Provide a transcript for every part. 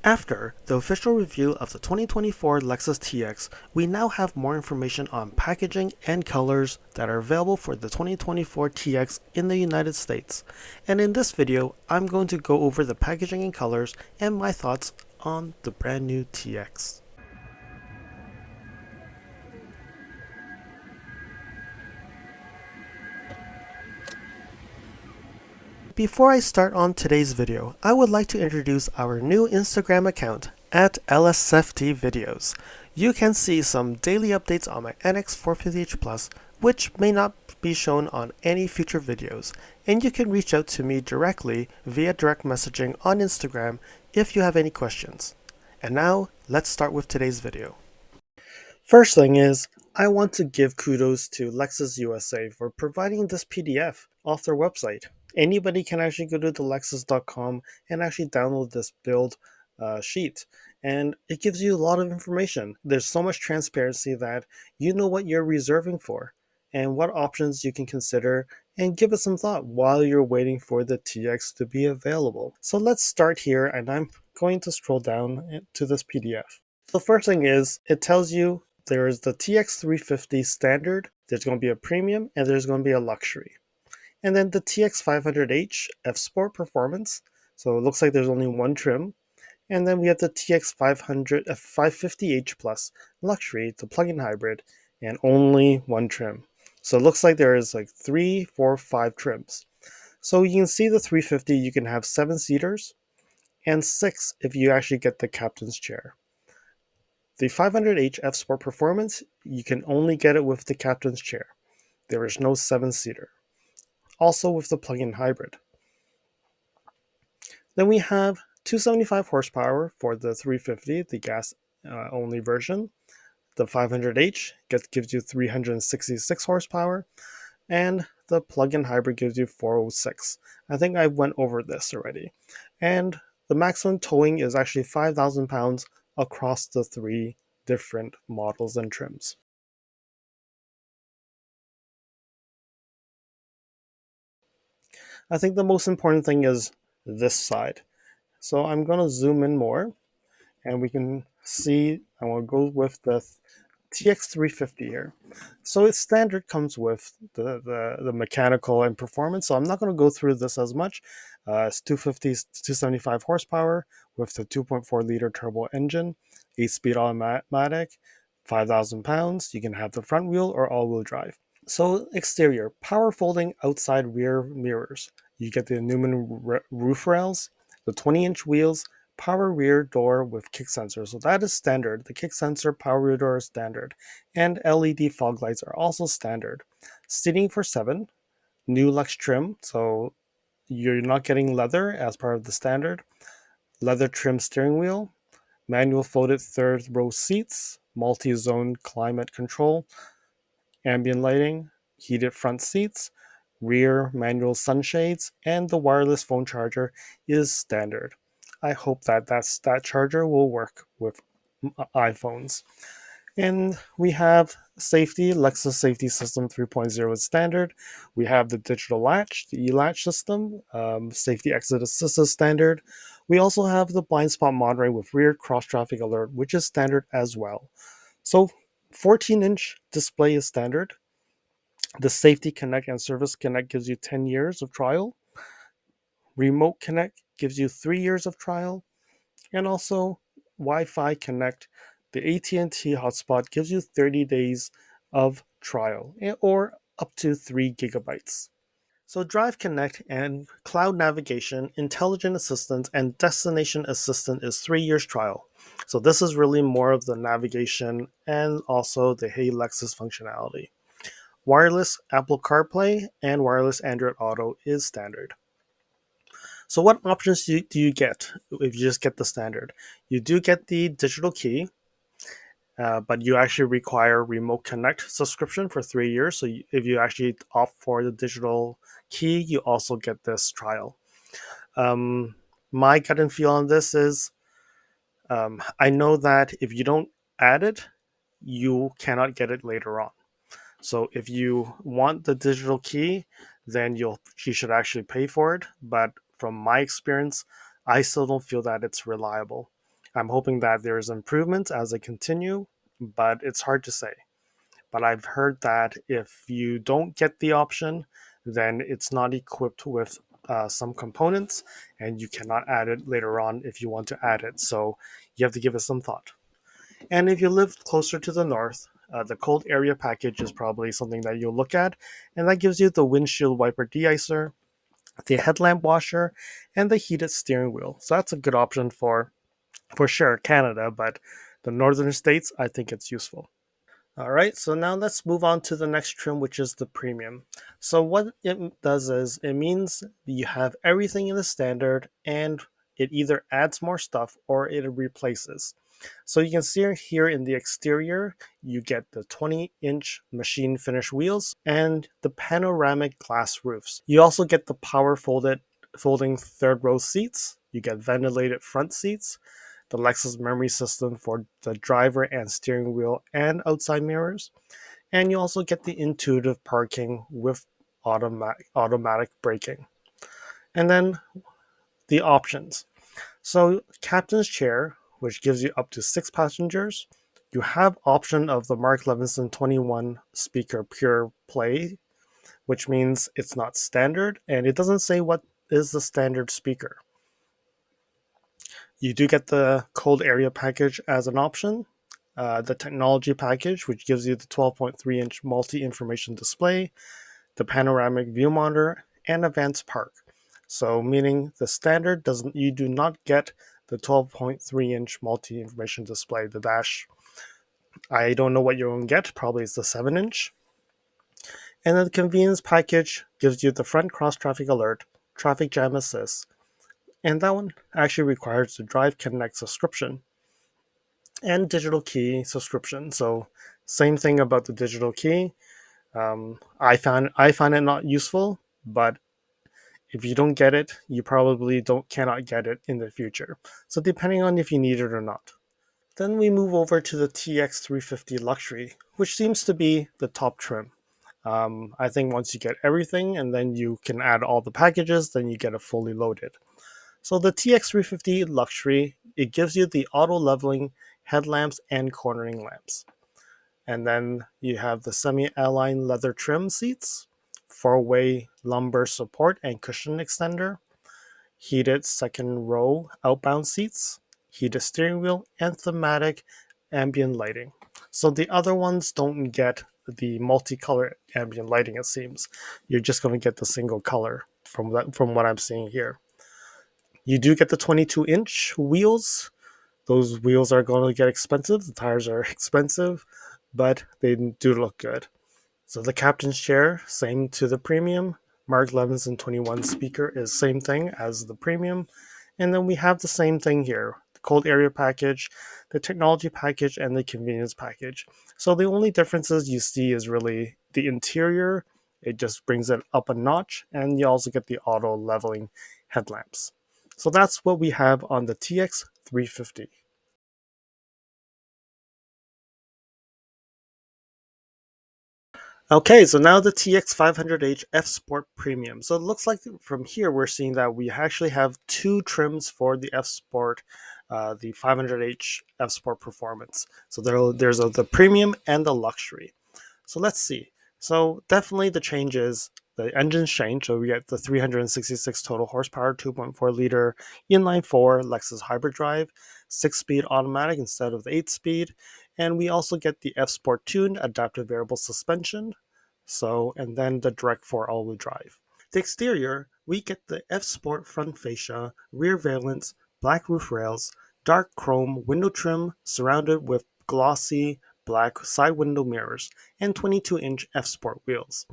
After the official review of the 2024 Lexus TX, we now have more information on packaging and colors that are available for the 2024 TX in the United States. And in this video, I'm going to go over the packaging and colors and my thoughts on the brand new TX. Before I start on today's video, I would like to introduce our new Instagram account at LSFT Videos. You can see some daily updates on my NX450H Plus, which may not be shown on any future videos, and you can reach out to me directly via direct messaging on Instagram if you have any questions. And now, let's start with today's video. First thing is, I want to give kudos to Lexus USA for providing this PDF off their website. Anybody can actually go to the lexus.com and actually download this build sheet, and it gives you a lot of information. There's so much transparency that you know what you're reserving for and what options you can consider, and give it some thought while you're waiting for the TX to be available. So let's start here, and I'm going to scroll down to this PDF. The first thing is, it tells you there is the TX350 standard, there's going to be a premium, and there's going to be a luxury. And then the TX500H F Sport Performance, so it looks like there's only one trim. And then we have the TX500 550H Plus Luxury, the plug-in hybrid, and only one trim. So it looks like there is like 3, 4, 5 trims. So you can see the 350, you can have 7 seaters, and 6 if you actually get the captain's chair. The 500H F Sport Performance, you can only get it with the captain's chair. There is no 7-seater. Also with the plug-in hybrid. Then we have 275 horsepower for the 350, the gas only version. The 500H gives you 366 horsepower, and the plug-in hybrid gives you 406. I think I went over this already. And the maximum towing is actually 5,000 pounds across the 3 different models and trims. I think the most important thing is this side. So I'm going to zoom in more, and we can see, I will go with the TX350 here. So its standard comes with the mechanical and performance, so I'm not going to go through this as much. It's 250, 275 horsepower with the 2.4 liter turbo engine, 8-speed automatic, 5,000 pounds. You can have the front wheel or all-wheel drive. So exterior, power folding outside rear mirrors. You get the aluminum roof rails, the 20-inch wheels, power rear door with kick sensor. So that is standard. The kick sensor, power rear door is standard. And LED fog lights are also standard. Seating for 7, new Lux trim. So you're not getting leather as part of the standard. Leather trim steering wheel, manual folded third row seats, multi-zone climate control, ambient lighting, heated front seats, rear manual sunshades, and the wireless phone charger is standard. I hope that charger will work with iPhones. And we have safety, Lexus Safety System 3.0 is standard. We have the digital latch, the e-latch system, safety exit assist is standard. We also have the blind spot monitoring with rear cross traffic alert, which is standard as well. So 14-inch display is standard. The Safety Connect and Service Connect gives you 10 years of trial. Remote Connect gives you 3 years of trial. And also Wi-Fi Connect, the AT&T hotspot, gives you 30 days of trial, or up to 3 gigabytes. So Drive Connect and Cloud Navigation, Intelligent Assistant, and Destination Assistant is 3 years trial. So this is really more of the navigation and also the Hey Lexus functionality. Wireless Apple CarPlay and wireless Android Auto is standard. So what options do you get if you just get the standard? You do get the digital key, but you actually require Remote Connect subscription for 3 years. So if you actually opt for the digital key, you also get this trial. My gut and feel on this is, I know that if you don't add it, you cannot get it later on. So if you want the digital key, then you should actually pay for it. But from my experience, I still don't feel that it's reliable. I'm hoping that there's improvements as they continue, but it's hard to say. But I've heard that if you don't get the option, then it's not equipped with some components, and you cannot add it later on if you want to add it. So you have to give it some thought. And if you live closer to the north, the cold area package is probably something that you'll look at, and that gives you the windshield wiper deicer, the headlamp washer, and the heated steering wheel. So that's a good option for sure Canada, but the northern states, I think it's useful. All right, so now let's move on to the next trim, which is the premium. So what it does is it means you have everything in the standard, and it either adds more stuff or it replaces. So you can see here in the exterior, you get the 20-inch machine finish wheels and the panoramic glass roofs. You also get the power folding third row seats. You get ventilated front seats, the Lexus memory system for the driver and steering wheel and outside mirrors, and you also get the intuitive parking with automatic braking. And then the options. So captain's chair, which gives you up to 6 passengers. You have option of the Mark Levinson 21 speaker pure play, which means it's not standard, and it doesn't say what is the standard speaker. You do get the cold area package as an option, the technology package, which gives you the 12.3-inch multi-information display, the panoramic view monitor, and advanced park. So meaning the standard doesn't, you do not get the 12.3-inch multi-information display, the dash. I don't know what you're going to get. Probably it's the 7-inch. And then the convenience package gives you the front cross traffic alert, traffic jam assist, and that one actually requires the Drive Connect subscription and digital key subscription. So same thing about the digital key. I find it not useful, but if you don't get it, you probably don't cannot get it in the future. So depending on if you need it or not. Then we move over to the TX 350 Luxury, which seems to be the top trim. I think once you get everything and then you can add all the packages, then you get it fully loaded. So the TX 350 Luxury, it gives you the auto leveling headlamps and cornering lamps. And then you have the semi-align leather trim seats, four-way lumbar support and cushion extender, heated second row outbound seats, heated steering wheel, and thematic ambient lighting. So the other ones don't get the multicolor ambient lighting, it seems. You're just going to get the single color from what I'm seeing here. You do get the 22-inch wheels. Those wheels are going to get expensive. The tires are expensive, but they do look good. So the captain's chair, same to the premium. Mark Levinson 21 speaker is same thing as the premium. And then we have the same thing here, the cold area package, the technology package, and the convenience package. So the only differences you see is really the interior. It just brings it up a notch, and you also get the auto leveling headlamps. So that's what we have on the TX 350. Okay, so now the TX 500H F Sport Premium. So it looks like from here we're seeing that we actually have two trims for the F Sport, the 500H F Sport Performance. So there's the Premium and the Luxury. So let's see. So definitely the changes, the engines change. So we get the 366 total horsepower, 2.4 liter inline four Lexus hybrid drive, 6-speed automatic instead of the 8-speed. And we also get the F Sport tuned adaptive variable suspension. So, and then the direct 4 all wheel drive. The exterior, we get the F Sport front fascia, rear valance, black roof rails, dark chrome window trim surrounded with glossy black side window mirrors, and 22-inch F Sport wheels.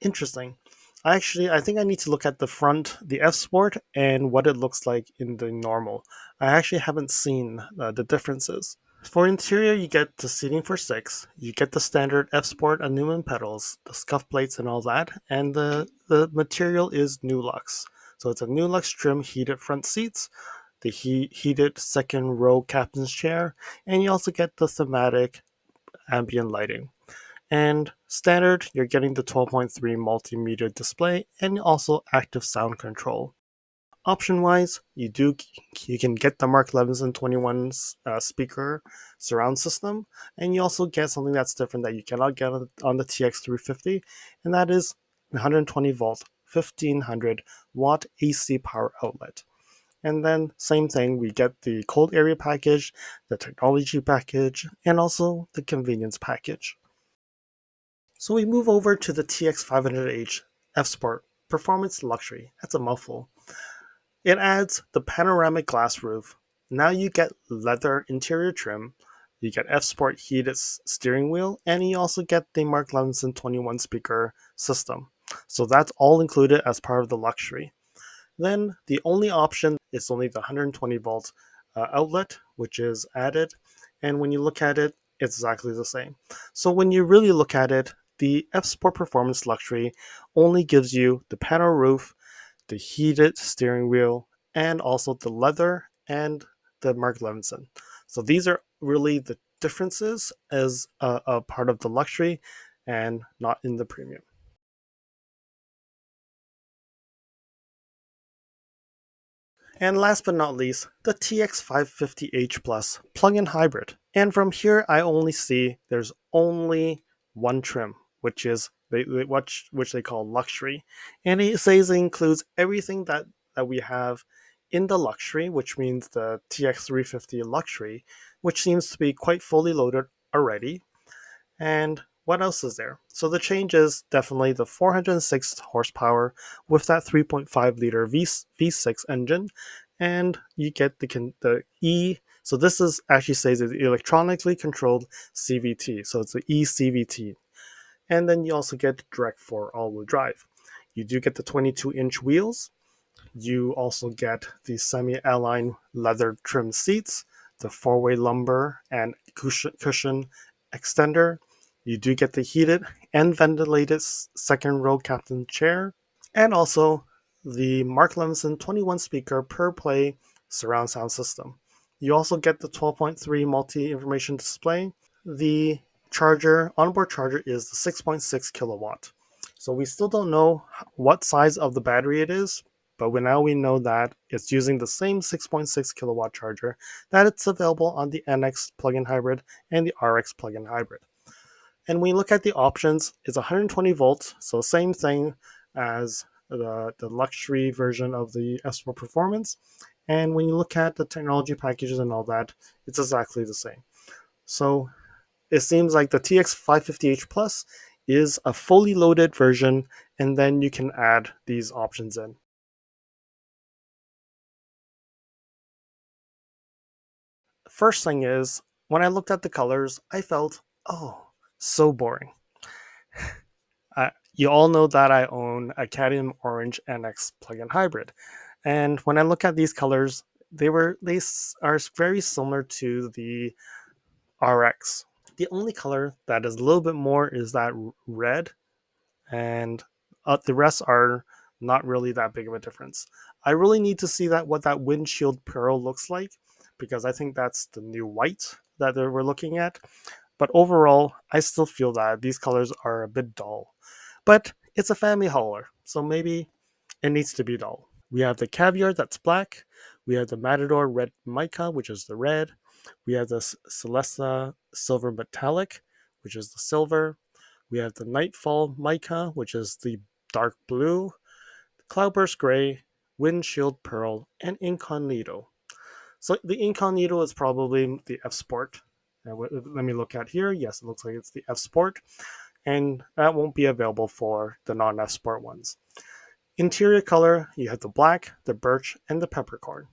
Interesting. I think I need to look at the front, the F Sport, and what it looks like in the normal. I actually haven't seen the differences. For interior, you get the seating for six. You get the standard F Sport aluminum pedals, the scuff plates, and all that. And the material is Nulux. So it's a Nulux trim heated front seats, the heated second row captain's chair, and you also get the thematic ambient lighting. And standard, you're getting the 12.3 multimedia display and also active sound control. Option wise, you can get the Mark 11s and 21's speaker surround system, and you also get something that's different that you cannot get on the TX 350, and that is 120 volt, 1500-watt AC power outlet. And then same thing, we get the cold area package, the technology package, and also the convenience package. So we move over to the TX 500H F Sport Performance Luxury. That's a mouthful. It adds the panoramic glass roof. Now you get leather interior trim, you get F Sport heated steering wheel, and you also get the Mark Levinson 21 speaker system. So that's all included as part of the luxury. Then the only option is only the 120 volt outlet, which is added. And when you look at it, it's exactly the same. So when you really look at it, the F Sport Performance Luxury only gives you the panel roof, the heated steering wheel, and also the leather and the Mark Levinson. So these are really the differences as a part of the luxury and not in the premium. And last but not least, the TX 550H Plus plug-in hybrid. And from here, I only see there's only one trim, which is which they call luxury, and it says it includes everything that we have in the luxury, which means the TX 350 luxury, which seems to be quite fully loaded already. And what else is there? So the change is definitely the 406 horsepower with that 3.5 liter V6 engine, and you get the E. So this is actually says it's electronically controlled CVT. So it's the eCVT, and then you also get direct 4 all-wheel drive. You do get the 22-inch wheels. You also get the semi-align leather trim seats, the four-way lumbar and cushion extender. You do get the heated and ventilated second row captain chair, and also the Mark Levinson 21 speaker per play surround sound system. You also get the 12.3 multi information display. The onboard charger is the 6.6 kilowatt. So we still don't know what size of the battery it is, but now we know that it's using the same 6.6 kilowatt charger that it's available on the NX plug-in hybrid and the RX plug-in hybrid. And when you look at the options, it's 120 volts, so same thing as the luxury version of the S Sport Performance. And when you look at the technology packages and all that, it's exactly the same. So it seems like the TX 550H Plus is a fully loaded version, and then you can add these options in. First thing is, when I looked at the colors, I felt, oh, so boring. You all know that I own a cadmium orange NX plug-in hybrid, and when I look at these colors, they are very similar to the RX. The only color that is a little bit more is that red, and the rest are not really that big of a difference. I really need to see that what that windshield pearl looks like, because I think that's the new white that we're looking at. But overall, I still feel that these colors are a bit dull. But it's a family hauler, so maybe it needs to be dull. We have the Caviar, that's black. We have the Matador Red Mica, which is the red. We have the Celesta Silver Metallic, which is the silver. We have the Nightfall Mica, which is the dark blue. Cloudburst Gray, Windshield Pearl, and Incognito. So the Incognito is probably the F Sport. Let me look at here. Yes, it looks like it's the F Sport, and that won't be available for the non F Sport ones. Interior color, you have the black, the birch, and the peppercorn.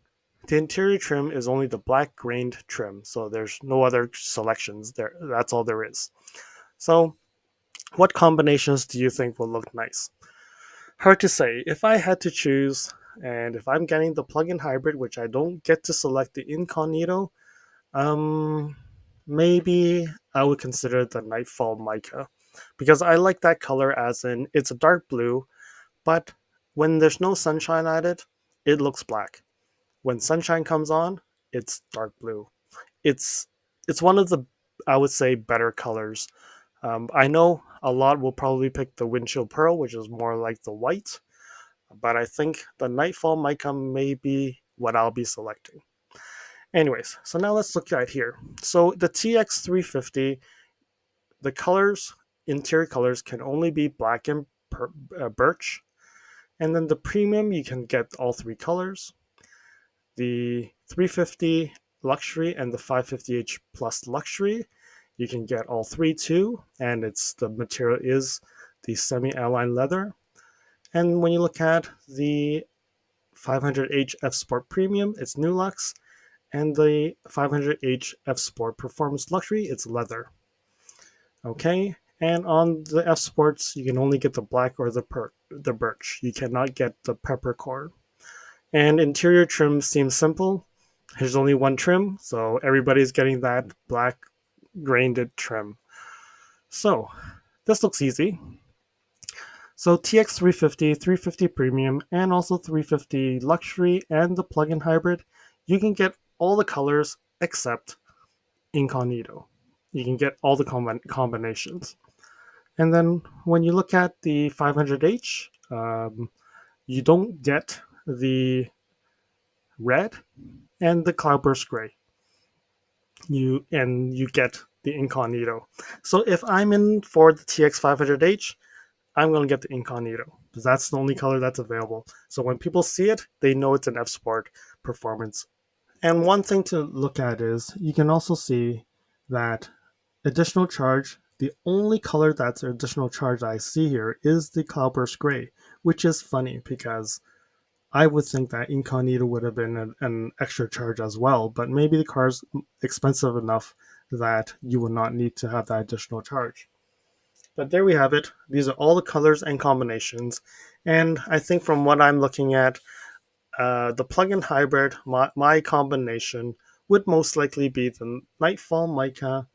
The interior trim is only the black grained trim, so there's no other selections there. That's all there is. So, what combinations do you think will look nice? Hard to say. If I had to choose, and if I'm getting the plug-in hybrid, which I don't get to select the Incognito, um, maybe I would consider the Nightfall Mica, because I like that color as in it's a dark blue, but when there's no sunshine at it, it looks black. When sunshine comes on, it's dark blue. It's it's one of the, I would say, better colors. I know a lot will probably pick the windshield pearl, which is more like the white. but I think the Nightfall mica may be what I'll be selecting. Anyways, so now let's look at here. So the TX350, the colors, interior colors can only be black and birch. And then the premium, you can get all three colors. The 350 luxury and the 550h plus luxury, you can get all three too. And the material is the semi-align leather. And when you look at the 500h F Sport Premium, it's Nulux, and the 500h F Sport Performance Luxury, it's leather. Okay, and on the F Sports, you can only get the black or the birch. You cannot get the peppercorn. And interior trim seems simple. There's only one trim, so everybody's getting that black grained trim. So this looks easy. So TX 350, 350 Premium, and also 350 Luxury and the plug-in hybrid, you can get all the colors except Incognito. You can get all the combinations. And then when you look at the 500H, you don't get the red and the cloudburst gray. You get the Incognito. So if I'm in for the TX 500H, I'm going to get the Incognito because that's the only color that's available. So when people see it, they know it's an F Sport performance. And one thing to look at is you can also see that additional charge, the only color that's additional charge I see here is the Cloudburst Gray, which is funny because I would think that Incognito would have been an extra charge as well, but maybe the car's expensive enough that you would not need to have that additional charge. But there we have it. These are all the colors and combinations. And I think from what I'm looking at, the plug-in hybrid, my combination, would most likely be the Nightfall Mica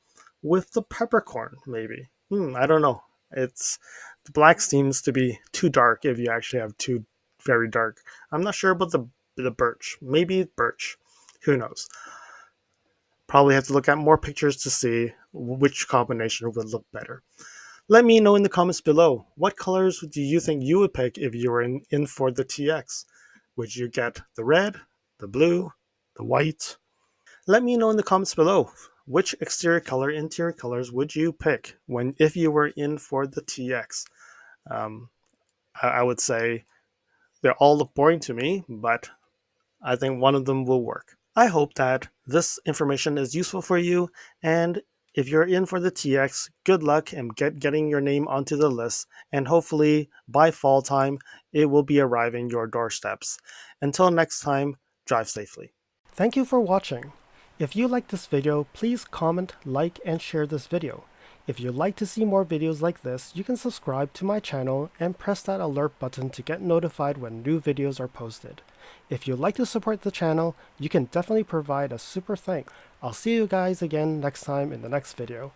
with the peppercorn, maybe. I don't know. The black seems to be too dark if you actually have two very dark. I'm not sure about the birch. Maybe birch. Who knows? Probably have to look at more pictures to see which combination would look better. Let me know in the comments below. What colors do you think you would pick if you were in for the TX? Would you get the red, the blue, the white? Let me know in the comments below. Which exterior color, interior colors would you pick if you were in for the TX? Um, I would say they all look boring to me, but I think one of them will work. I hope that this information is useful for you, and if you're in for the TX, good luck and getting your name onto the list, and hopefully by fall time, it will be arriving your doorsteps. Until next time, drive safely. Thank you for watching. If you liked this video, please comment, like, and share this video. If you'd like to see more videos like this, you can subscribe to my channel and press that alert button to get notified when new videos are posted. If you'd like to support the channel, you can definitely provide a super thanks. I'll see you guys again next time in the next video.